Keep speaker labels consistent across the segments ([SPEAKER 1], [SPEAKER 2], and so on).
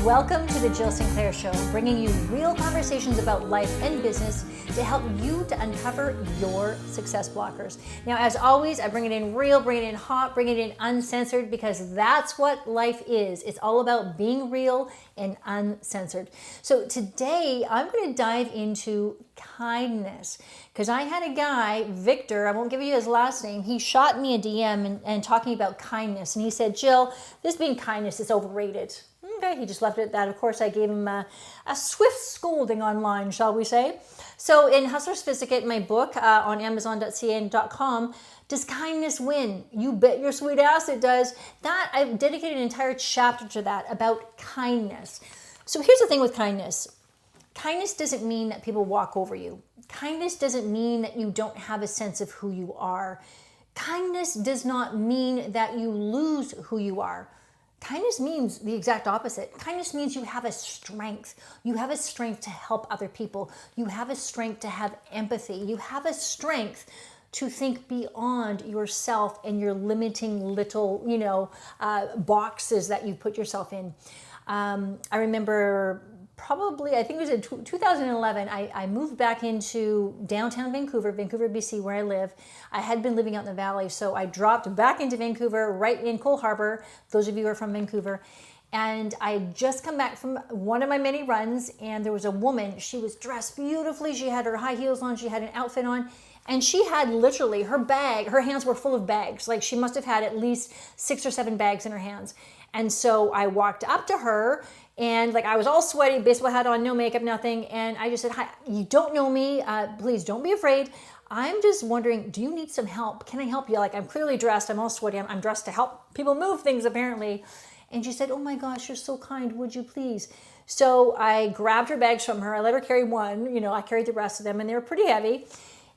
[SPEAKER 1] Welcome to the Jill Sinclair Show, bringing you real conversations about life and business to help you to uncover your success blockers. Now, as always, I bring it in real, bring it in hot, bring it in uncensored, because that's what life is. It's all about being real and uncensored. So today, I'm going to dive into kindness, because I had a guy, Victor, I won't give you his last name, he shot me a DM and talking about kindness, and he said, Jill, this being kindness is overrated. Okay, he just left it at that. Of course, I gave him a swift scolding online, shall we say. So in Hustler Sophisticate, my book on Amazon.ca and .com, does kindness win? You bet your sweet ass it does. That I've dedicated an entire chapter to that, about kindness. So here's the thing with kindness. Kindness doesn't mean that people walk over you. Kindness doesn't mean that you don't have a sense of who you are. Kindness does not mean that you lose who you are. Kindness means the exact opposite. Kindness means you have a strength. You have a strength to help other people. You have a strength to have empathy. You have a strength to think beyond yourself and your limiting little, boxes that you put yourself in. I remember I think it was in 2011, I moved back into downtown Vancouver, BC, where I live. I had been living out in the valley, so I dropped back into Vancouver, right in Cole Harbour, those of you who are from Vancouver. And I had just come back from one of my many runs, and there was a woman. She was dressed beautifully. She had her high heels on. She had an outfit on. And she had literally her hands were full of bags. Like, she must have had at least 6 or 7 bags in her hands. And so I walked up to her, and I was all sweaty, baseball hat on, no makeup, nothing. And I just said, hi, you don't know me. Please don't be afraid. I'm just wondering, do you need some help? Can I help you? I'm clearly dressed. I'm all sweaty. I'm dressed to help people move things, apparently. And she said, oh my gosh, you're so kind. Would you please? So I grabbed her bags from her. I let her carry one. I carried the rest of them, and they were pretty heavy.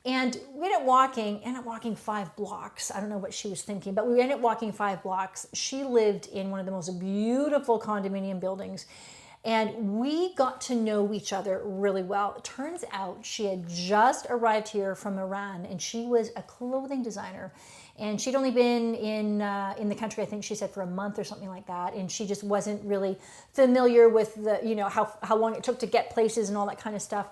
[SPEAKER 1] And we ended up walking 5 blocks. I don't know what she was thinking, but we ended up walking 5 blocks. She lived in one of the most beautiful condominium buildings, and we got to know each other really well. It turns out she had just arrived here from Iran, and she was a clothing designer. And she'd only been in the country, I think she said, for a month or something like that. And she just wasn't really familiar with how long it took to get places and all that kind of stuff.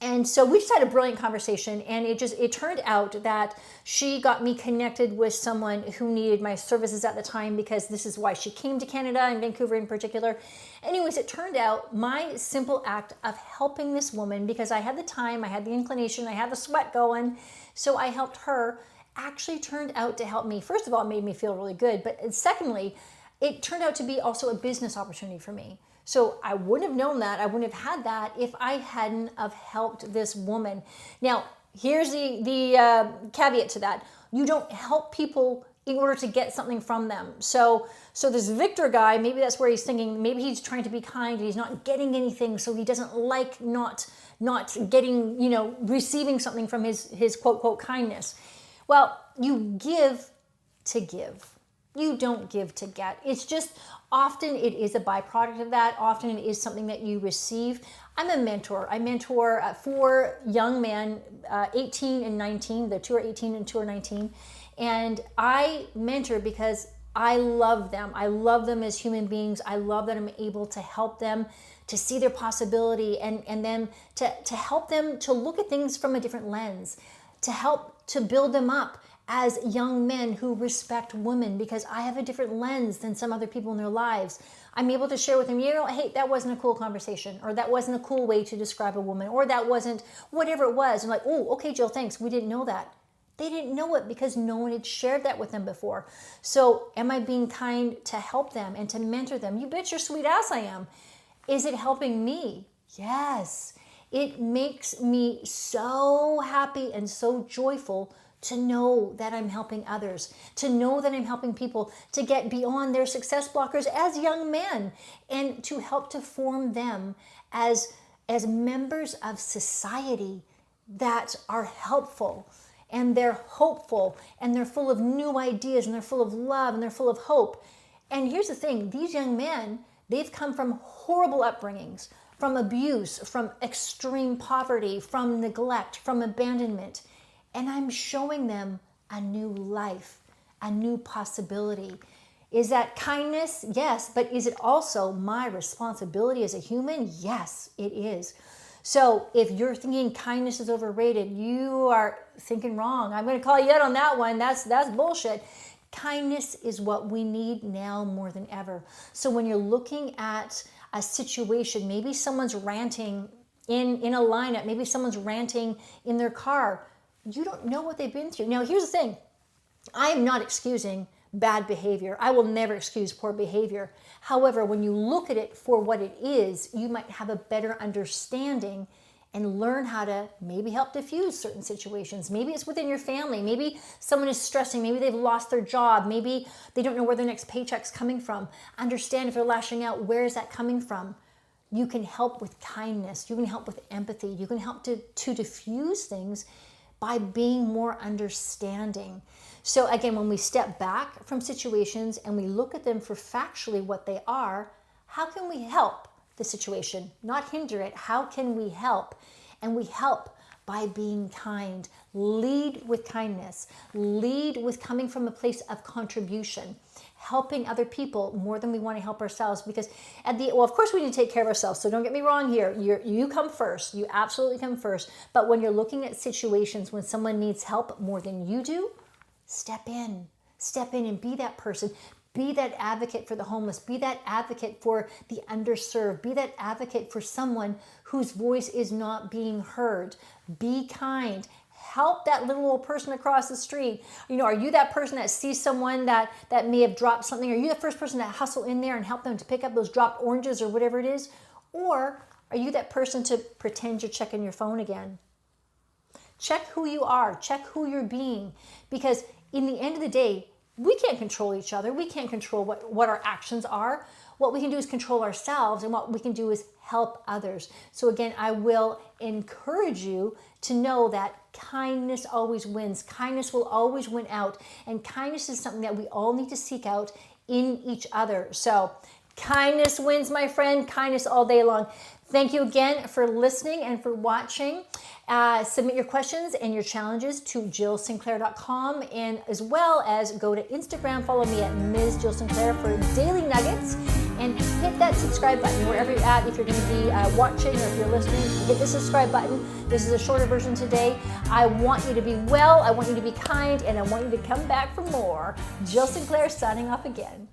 [SPEAKER 1] And so we just had a brilliant conversation, and it turned out that she got me connected with someone who needed my services at the time, because this is why she came to Canada and Vancouver in particular. Anyways, it turned out my simple act of helping this woman, because I had the time, I had the inclination, I had the sweat going, so I helped her, actually turned out to help me. First of all, it made me feel really good, but secondly, it turned out to be also a business opportunity for me. So I wouldn't have known that, I wouldn't have had that if I hadn't have helped this woman. Now, here's the caveat to that. You don't help people in order to get something from them. So this Victor guy, maybe that's where he's thinking, maybe he's trying to be kind and he's not getting anything, so he doesn't like not getting, receiving something from his quote, quote, kindness. Well, you give to give. You don't give to get. It's just, often it is a byproduct of that. Often it is something that you receive. I'm a mentor. I mentor 4 young men, 18 and 19. The 2 are 18 and 2 are 19. And I mentor because I love them. I love them as human beings. I love that I'm able to help them to see their possibility, and then to help them to look at things from a different lens, to help to build them up as young men who respect women, because I have a different lens than some other people in their lives. I'm able to share with them, hey, that wasn't a cool conversation, or that wasn't a cool way to describe a woman, or that wasn't whatever it was. I'm like, oh, okay, Jill, thanks. We didn't know that. They didn't know it because no one had shared that with them before. So am I being kind to help them and to mentor them? You bet your sweet ass I am. Is it helping me? Yes. It makes me so happy and so joyful to know that I'm helping others, to know that I'm helping people to get beyond their success blockers as young men, and to help to form them as members of society that are helpful, and they're hopeful, and they're full of new ideas, and they're full of love, and they're full of hope. And here's the thing, these young men, they've come from horrible upbringings, from abuse, from extreme poverty, from neglect, from abandonment. And I'm showing them a new life, a new possibility. Is that kindness? Yes. But is it also my responsibility as a human? Yes, it is. So if you're thinking kindness is overrated, you are thinking wrong. I'm going to call you out on that one. That's bullshit. Kindness is what we need now more than ever. So when you're looking at a situation, maybe someone's ranting in a lineup, maybe someone's ranting in their car, you don't know what they've been through. Now, here's the thing. I am not excusing bad behavior. I will never excuse poor behavior. However, when you look at it for what it is, you might have a better understanding and learn how to maybe help diffuse certain situations. Maybe it's within your family. Maybe someone is stressing. Maybe they've lost their job. Maybe they don't know where their next paycheck's coming from. Understand if they're lashing out, where is that coming from? You can help with kindness. You can help with empathy. You can help to diffuse things by being more understanding. So again, when we step back from situations and we look at them for factually what they are, how can we help the situation, not hinder it? How can we help? And we help by being kind. Lead with kindness. Lead with coming from a place of contribution, helping other people more than we want to help ourselves. Because of course we need to take care of ourselves. So don't get me wrong here. You come first. You absolutely come first. But when you're looking at situations when someone needs help more than you do, step in and be that person. Be that advocate for the homeless. Be that advocate for the underserved. Be that advocate for someone whose voice is not being heard. Be kind. Help that little old person across the street. Are you that person that sees someone that may have dropped something? Are you the first person to hustle in there and help them to pick up those dropped oranges or whatever it is? Or are you that person to pretend you're checking your phone again? Check who you are. Check who you're being. Because in the end of the day, we can't control each other. We can't control what our actions are. What we can do is control ourselves, and what we can do is help others. So again, I will encourage you to know that kindness always wins. Kindness will always win out. And kindness is something that we all need to seek out in each other. So kindness wins, my friend. Kindness all day long. Thank you again for listening and for watching. Submit your questions and your challenges to jillsinclair.com, and as well as go to Instagram. Follow me at Ms. Jill Sinclair for daily nuggets, and hit that subscribe button wherever you're at. If you're going to be watching or if you're listening, hit the subscribe button. This is a shorter version today. I want you to be well. I want you to be kind, and I want you to come back for more. Jill Sinclair signing off again.